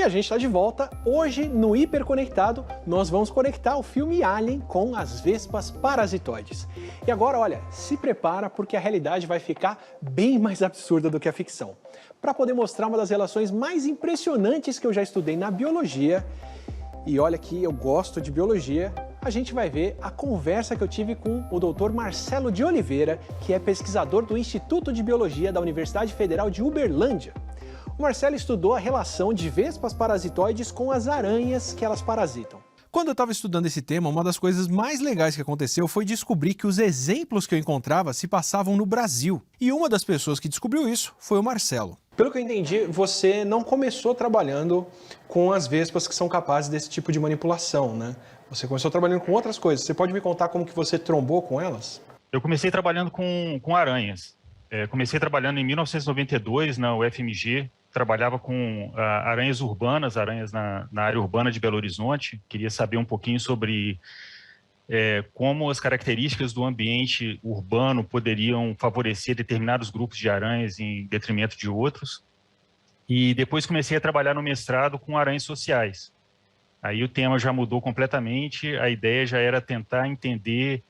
a gente está de volta. Hoje, no Hiperconectado, nós vamos conectar o filme Alien com as vespas parasitoides. E agora, olha, se prepara porque a realidade vai ficar bem mais absurda do que a ficção. Para poder mostrar uma das relações mais impressionantes que eu já estudei na biologia, e olha que eu gosto de biologia, a gente vai ver a conversa que eu tive com o Dr. Marcelo de Oliveira, que é pesquisador do Instituto de Biologia da Universidade Federal de Uberlândia. O Marcelo estudou a relação de vespas parasitoides com as aranhas que elas parasitam. Quando eu estava estudando esse tema, uma das coisas mais legais que aconteceu foi descobrir que os exemplos que eu encontrava se passavam no Brasil. E uma das pessoas que descobriu isso foi o Marcelo. Pelo que eu entendi, você não começou trabalhando com as vespas que são capazes desse tipo de manipulação, né? Você começou trabalhando com outras coisas. Você pode me contar como que você trombou com elas? Eu comecei trabalhando com aranhas. Comecei trabalhando em 1992 na UFMG. Trabalhava com aranhas urbanas, aranhas na área urbana de Belo Horizonte. Queria saber um pouquinho sobre como as características do ambiente urbano poderiam favorecer determinados grupos de aranhas em detrimento de outros. E depois comecei a trabalhar no mestrado com aranhas sociais. Aí o tema já mudou completamente, a ideia já era tentar entender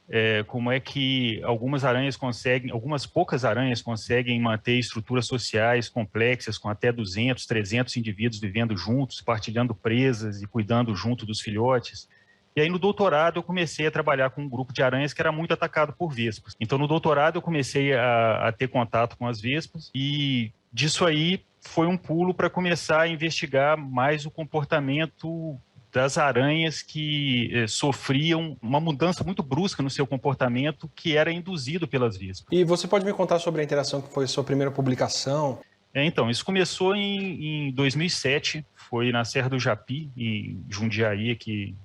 como é que algumas poucas aranhas conseguem manter estruturas sociais complexas com até 200, 300 indivíduos vivendo juntos, partilhando presas e cuidando junto dos filhotes. E aí no doutorado eu comecei a trabalhar com um grupo de aranhas que era muito atacado por vespas. Então no doutorado eu comecei a ter contato com as vespas e disso aí foi um pulo para começar a investigar mais o comportamento das aranhas que sofriam uma mudança muito brusca no seu comportamento que era induzido pelas vespas. E você pode me contar sobre a interação que foi a sua primeira publicação? Então, isso começou em 2007, foi na Serra do Japi, em Jundiaí, aqui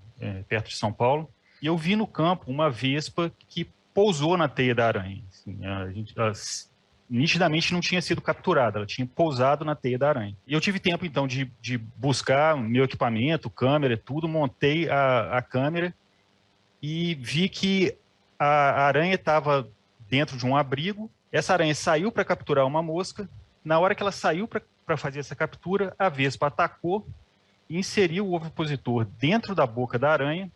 perto de São Paulo, e eu vi no campo uma vespa que pousou na teia da aranha. Assim, nitidamente não tinha sido capturada, ela tinha pousado na teia da aranha. E eu tive tempo, então, de buscar meu equipamento, câmera, tudo, montei a câmera e vi que a aranha estava dentro de um abrigo, essa aranha saiu para capturar uma mosca, na hora que ela saiu para fazer essa captura, a vespa atacou e inseriu o ovipositor dentro da boca da aranha,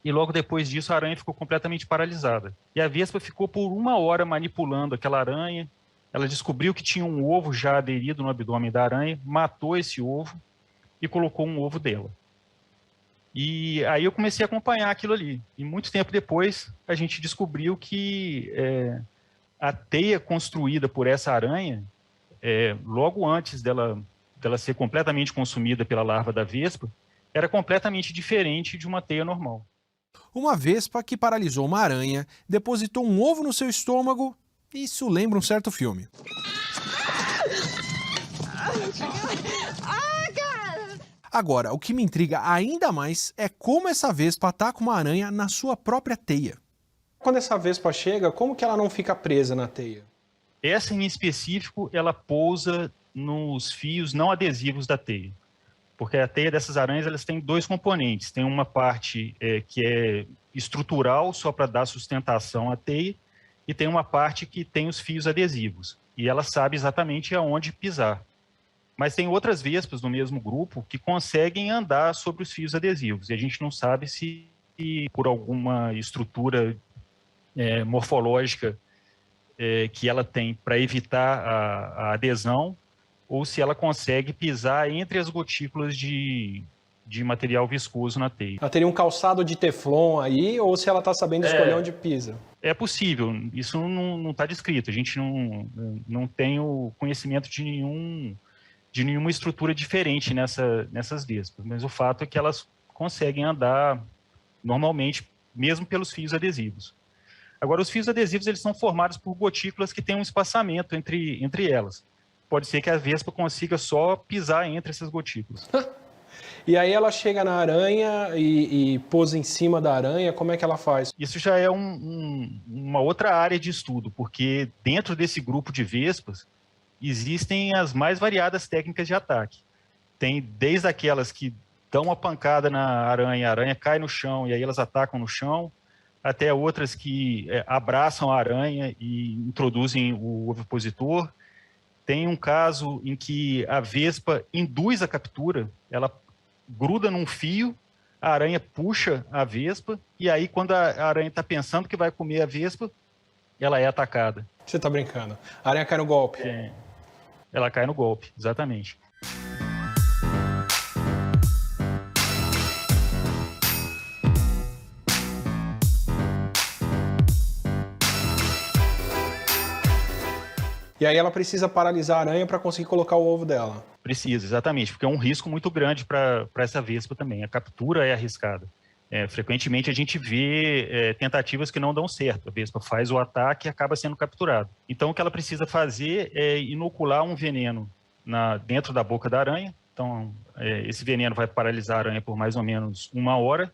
e logo depois disso a aranha ficou completamente paralisada. E a vespa ficou por 1 hora manipulando aquela aranha, ela descobriu que tinha um ovo já aderido no abdômen da aranha, matou esse ovo e colocou um ovo dela. E aí eu comecei a acompanhar aquilo ali. E muito tempo depois a gente descobriu que a teia construída por essa aranha, logo antes dela ser completamente consumida pela larva da vespa, era completamente diferente de uma teia normal. Uma vespa que paralisou uma aranha, depositou um ovo no seu estômago. Isso lembra um certo filme. Agora, o que me intriga ainda mais é como essa vespa ataca uma aranha na sua própria teia. Quando essa vespa chega, como que ela não fica presa na teia? Essa em específico, ela pousa nos fios não adesivos da teia. Porque a teia dessas aranhas elas têm dois componentes. Tem uma parte que é estrutural, só para dar sustentação à teia, e tem uma parte que tem os fios adesivos. E ela sabe exatamente aonde pisar. Mas tem outras vespas no mesmo grupo que conseguem andar sobre os fios adesivos. E a gente não sabe se por alguma estrutura morfológica que ela tem para evitar a adesão, ou se ela consegue pisar entre as gotículas de material viscoso na teia. Ela teria um calçado de teflon aí, ou se ela está sabendo escolher onde pisa? É possível, isso não está descrito, a gente não tem o conhecimento de nenhuma estrutura diferente nessas vespas, mas o fato é que elas conseguem andar normalmente, mesmo pelos fios adesivos. Agora, os fios adesivos eles são formados por gotículas que têm um espaçamento entre elas. Pode ser que a vespa consiga só pisar entre essas gotículas. E aí ela chega na aranha e pousa em cima da aranha, como é que ela faz? Isso já é uma outra área de estudo, porque dentro desse grupo de vespas existem as mais variadas técnicas de ataque. Tem desde aquelas que dão uma pancada na aranha, a aranha cai no chão e aí elas atacam no chão, até outras que abraçam a aranha e introduzem o ovipositor. Tem um caso em que a vespa induz a captura, ela gruda num fio, a aranha puxa a vespa, e aí quando a aranha está pensando que vai comer a vespa, ela é atacada. Você tá brincando. A aranha cai no golpe. Ela cai no golpe, exatamente. E aí ela precisa paralisar a aranha para conseguir colocar o ovo dela. Precisa, exatamente, porque é um risco muito grande para essa vespa também. A captura é arriscada. Frequentemente a gente vê tentativas que não dão certo. A vespa faz o ataque e acaba sendo capturada. Então o que ela precisa fazer é inocular um veneno dentro da boca da aranha. Então esse veneno vai paralisar a aranha por mais ou menos 1 hora.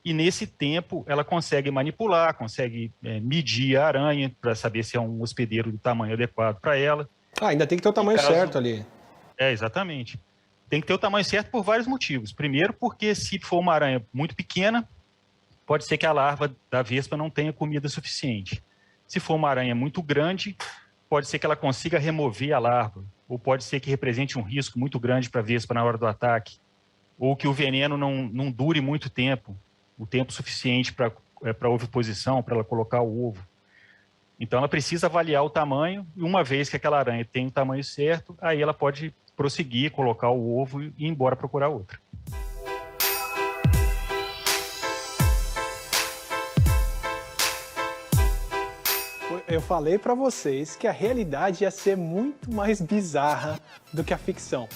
E nesse tempo ela consegue manipular, consegue medir a aranha para saber se é um hospedeiro do tamanho adequado para ela. Ainda tem que ter o tamanho certo ali. Exatamente. Tem que ter o tamanho certo por vários motivos. Primeiro, porque se for uma aranha muito pequena, pode ser que a larva da vespa não tenha comida suficiente. Se for uma aranha muito grande, pode ser que ela consiga remover a larva, ou pode ser que represente um risco muito grande para a vespa na hora do ataque, ou que o veneno não dure muito tempo, o tempo suficiente para oviposição, para ela colocar o ovo. Então ela precisa avaliar o tamanho, e uma vez que aquela aranha tem o tamanho certo, aí ela pode prosseguir, colocar o ovo e ir embora procurar outra. Eu falei para vocês que a realidade ia ser muito mais bizarra do que a ficção.